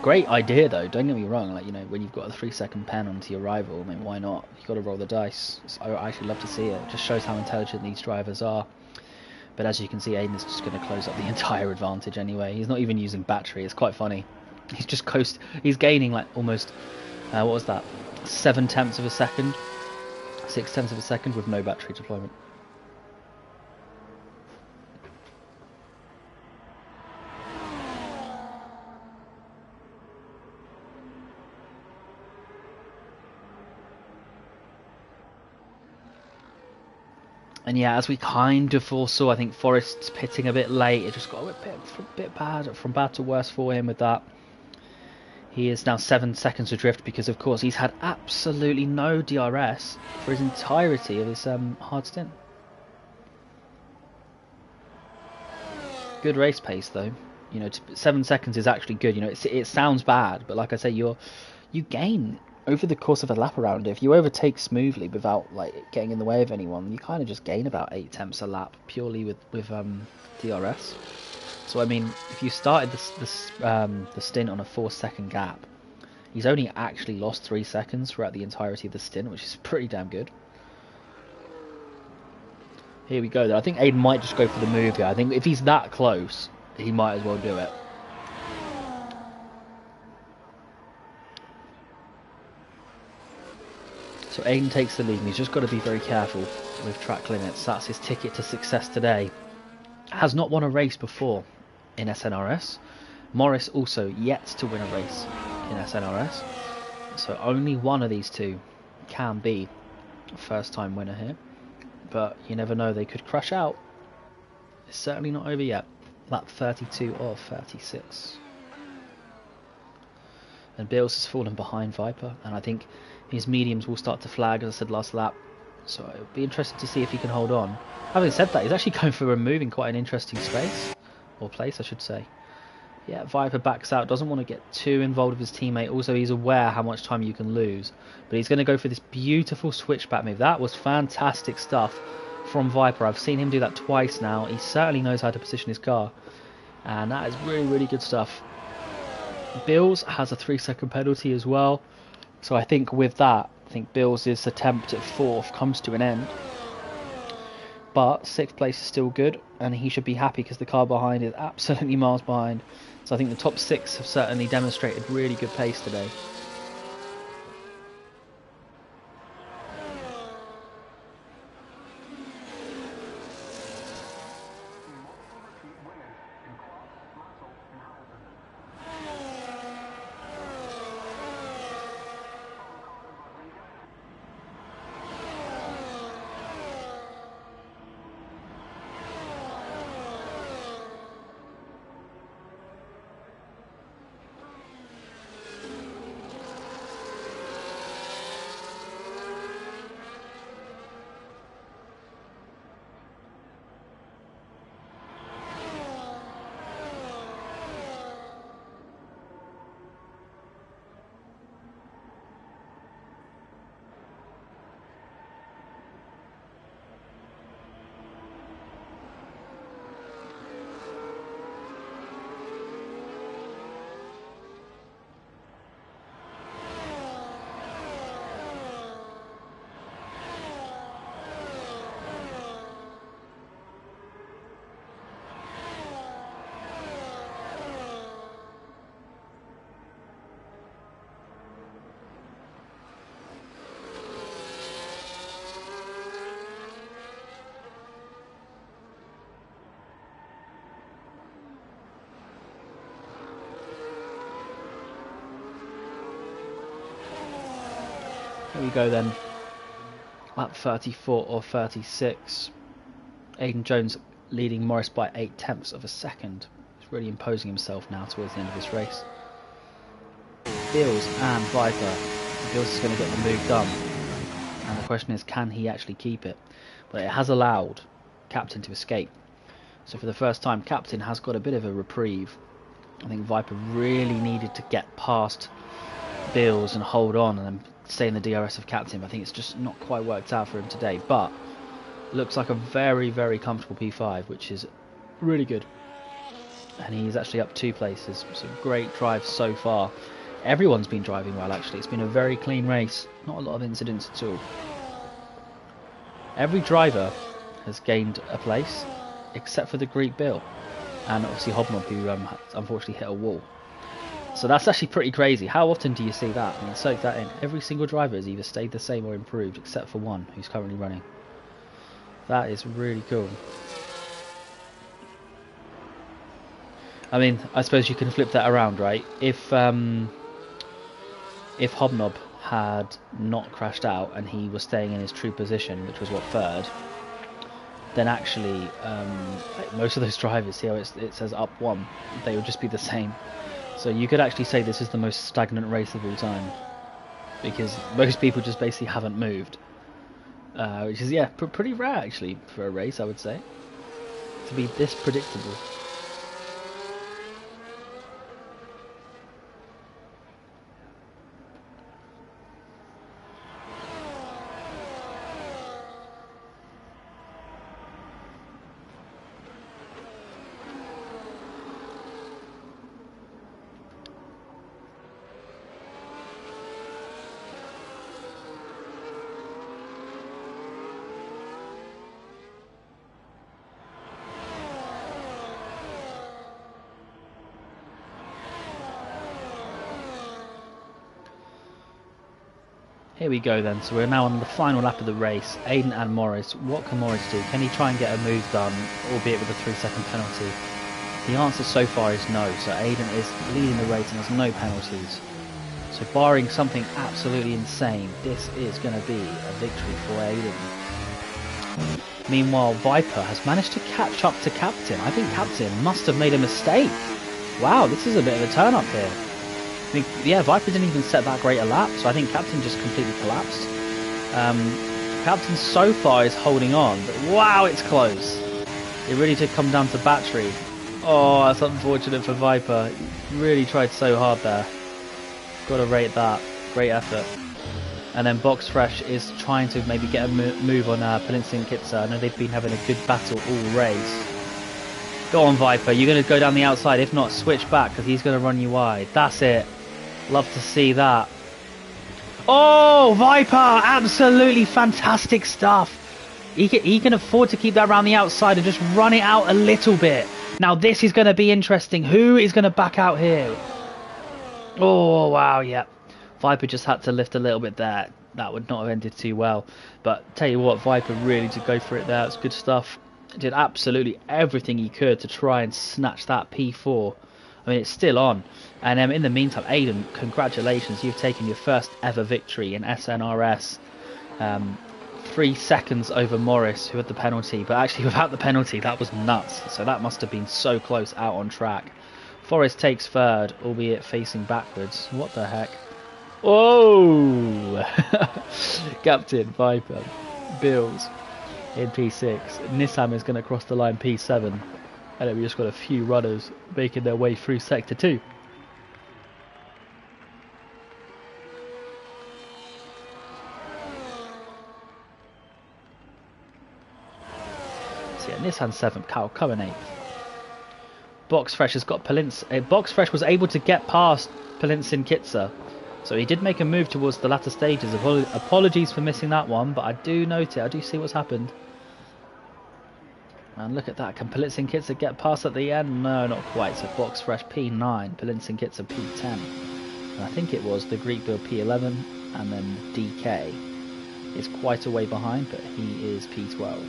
Great idea though, don't get me wrong, like, you know, when you've got a 3-second pen onto your rival, I mean, why not? You've got to roll the dice. I actually love to see it. It just shows how intelligent these drivers are. But as you can see, Aiden is just going to close up the entire advantage anyway. He's not even using battery. It's quite funny. He's just he's gaining like almost, what was that, 7/10 of a second, 6/10 of a second with no battery deployment. And yeah, as we kind of foresaw, I think Forrest's pitting a bit late. It just got a bit bad, from bad to worse for him with that. He is now 7 seconds adrift because, of course, he's had absolutely no DRS for his entirety of his hard stint. Good race pace, though. You know, 7 seconds is actually good. You know, it sounds bad, but like I say, you gain over the course of a lap around. If you overtake smoothly without like getting in the way of anyone, you kind of just gain about 8/10 a lap purely with DRS. So I mean, if you started the stint on a 4-second gap, he's only actually lost 3 seconds throughout the entirety of the stint, which is pretty damn good. Here we go though. I think Aiden might just go for the move here. I think if he's that close, he might as well do it. So Aiden takes the lead, and he's just got to be very careful with track limits. That's his ticket to success today. Has not won a race before in SNRS. Morris also yet to win a race in SNRS. So only one of these two can be a first-time winner here. But you never know, they could crash out. It's certainly not over yet. Lap 32 of 36. And Beals has fallen behind Viper, and I think his mediums will start to flag, as I said last lap. So it'll be interesting to see if he can hold on. Having said that, he's actually going for removing quite an interesting space, or place I should say. Yeah, Viper backs out, doesn't want to get too involved with his teammate. Also, he's aware how much time you can lose. But he's going to go for this beautiful switchback move. That was fantastic stuff from Viper. I've seen him do that twice now. He certainly knows how to position his car. And that is really, really good stuff. Beals has a 3-second penalty as well. So I think with that, I think Beals' attempt at 4th comes to an end. But 6th place is still good, and he should be happy because the car behind is absolutely miles behind. So I think the top 6 have certainly demonstrated really good pace today. Here we go then. Lap 34 or 36. Aidan Jones leading Morris by 0.8 of a second. He's really imposing himself now towards the end of this race. Beals and Viper. Beals is going to get the move done. And the question is, can he actually keep it? But it has allowed Captain to escape. So for the first time, Captain has got a bit of a reprieve. I think Viper really needed to get past Beals and hold on and then stay in the DRS of Captain. But I think it's just not quite worked out for him today. But looks like a very, very comfortable P5, which is really good. And he's actually up 2 places. So great drive so far. Everyone's been driving well, actually. It's been a very clean race. Not a lot of incidents at all. Every driver has gained a place, except for the Greek Bill. And obviously Hobnob, who unfortunately hit a wall. So that's actually pretty crazy. How often do you see that? I mean, soak that in. Every single driver has either stayed the same or improved, except for one who's currently running. That is really cool. I mean, I suppose you can flip that around, right? If Hobnob had not crashed out and he was staying in his true position, which was what, 3rd, then actually most of those drivers, see how it says up 1, they would just be the same. So you could actually say this is the most stagnant race of all time, because most people just basically haven't moved, which is, yeah, pretty rare actually for a race, I would say, to be this predictable. Here we go then, so we're now on the final lap of the race. Aidan and Morris. What can Morris do? Can he try and get a move done, albeit with a 3-second penalty? The answer so far is no, so Aidan is leading the race and there's no penalties. So barring something absolutely insane, this is going to be a victory for Aidan. Meanwhile, Viper has managed to catch up to Captain. I think Captain must have made a mistake. Wow, this is a bit of a turn up here. I think, yeah, Viper didn't even set that great a lap, so I think Captain just completely collapsed. Captain so far is holding on, but wow, it's close. It really did come down to battery. Oh, that's unfortunate for Viper. He really tried so hard there. Got to rate that. Great effort. And then Box Fresh is trying to maybe get a move on Peninsula and Kitsa. I know they've been having a good battle all race. Go on, Viper. You're going to go down the outside. If not, switch back, because he's going to run you wide. That's it. Love to see that. Oh, Viper! Absolutely fantastic stuff. He can afford to keep that around the outside and just run it out a little bit. Now, this is going to be interesting. Who is going to back out here? Oh, wow, yeah. Viper just had to lift a little bit there. That would not have ended too well. But tell you what, Viper really did go for it there. It's good stuff. Did absolutely everything he could to try and snatch that P4. I mean, it's still on. And in the meantime, Aidan, congratulations. You've taken your first ever victory in SNRS. 3 seconds over Morris, who had the penalty. But actually, without the penalty, that was nuts. So that must have been so close out on track. Forrest takes 3rd, albeit facing backwards. What the heck? Oh! Captain, Viper, Bills in P6. Nissan is going to cross the line P7. And then we just got a few runners making their way through Sector 2. So yeah, Nissan 7th, Cal Cohen 8th. Box Fresh has got Box Fresh was able to get past Palinsin Kitsa. So he did make a move towards the latter stages. Apologies for missing that one, but I do note it. I do see what's happened. And look at that. Can Palinsin Kitsa get past at the end? No, not quite. So Box Fresh P9, Palinsin Kitsa P10. And I think it was the Greek Bill P11, and then DK is quite a way behind, but he is P12.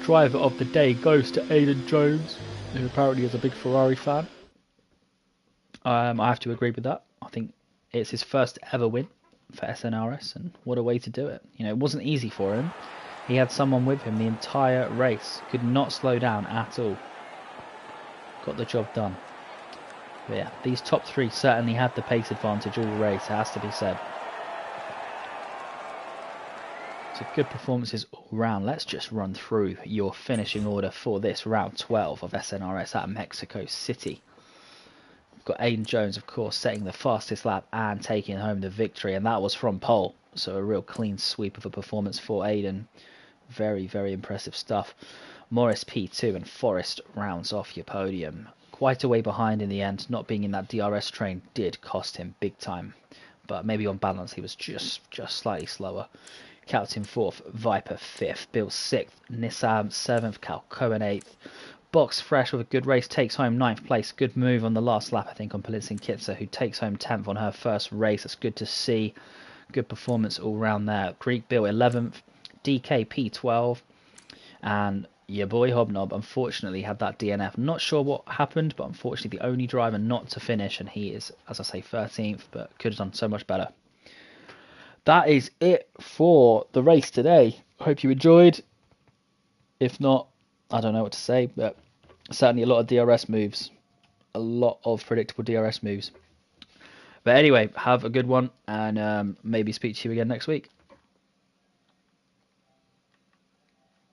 Driver of the day goes to Aidan Jones, who apparently is a big Ferrari fan. I have to agree with that. I think It's his first ever win for SNRS, and what a way to do it. You know, it wasn't easy for him. He had someone with him the entire race, could not slow down at all. Got the job done. But yeah, these top three certainly had the pace advantage all race, it has to be said. So good performances all round. Let's just run through your finishing order for this round 12 of SNRS at Mexico City. We've got Aiden Jones, of course, setting the fastest lap and taking home the victory, and that was from pole. So a real clean sweep of a performance for Aiden. Very, very impressive stuff. Morris P2 and Forrest rounds off your podium. Quite a way behind in the end. Not being in that DRS train did cost him big time. But maybe on balance he was just slightly slower. Captain 4th, Viper 5th, Bill 6th, Nissam 7th, Cal Cohen 8th. Box Fresh with a good race takes home 9th place. Good move on the last lap, I think, on Palitzin Kitzer, who takes home 10th on her first race. That's good to see. Good performance all round there. Greek Bill 11th, DKP 12th, and your boy Hobnob unfortunately had that DNF. Not sure what happened, but unfortunately the only driver not to finish, and he is, as I say, 13th, but could have done so much better. That is it for the race today. Hope you enjoyed. If not, I don't know what to say, but certainly a lot of DRS moves. A lot of predictable DRS moves. But anyway, have a good one, and maybe speak to you again next week.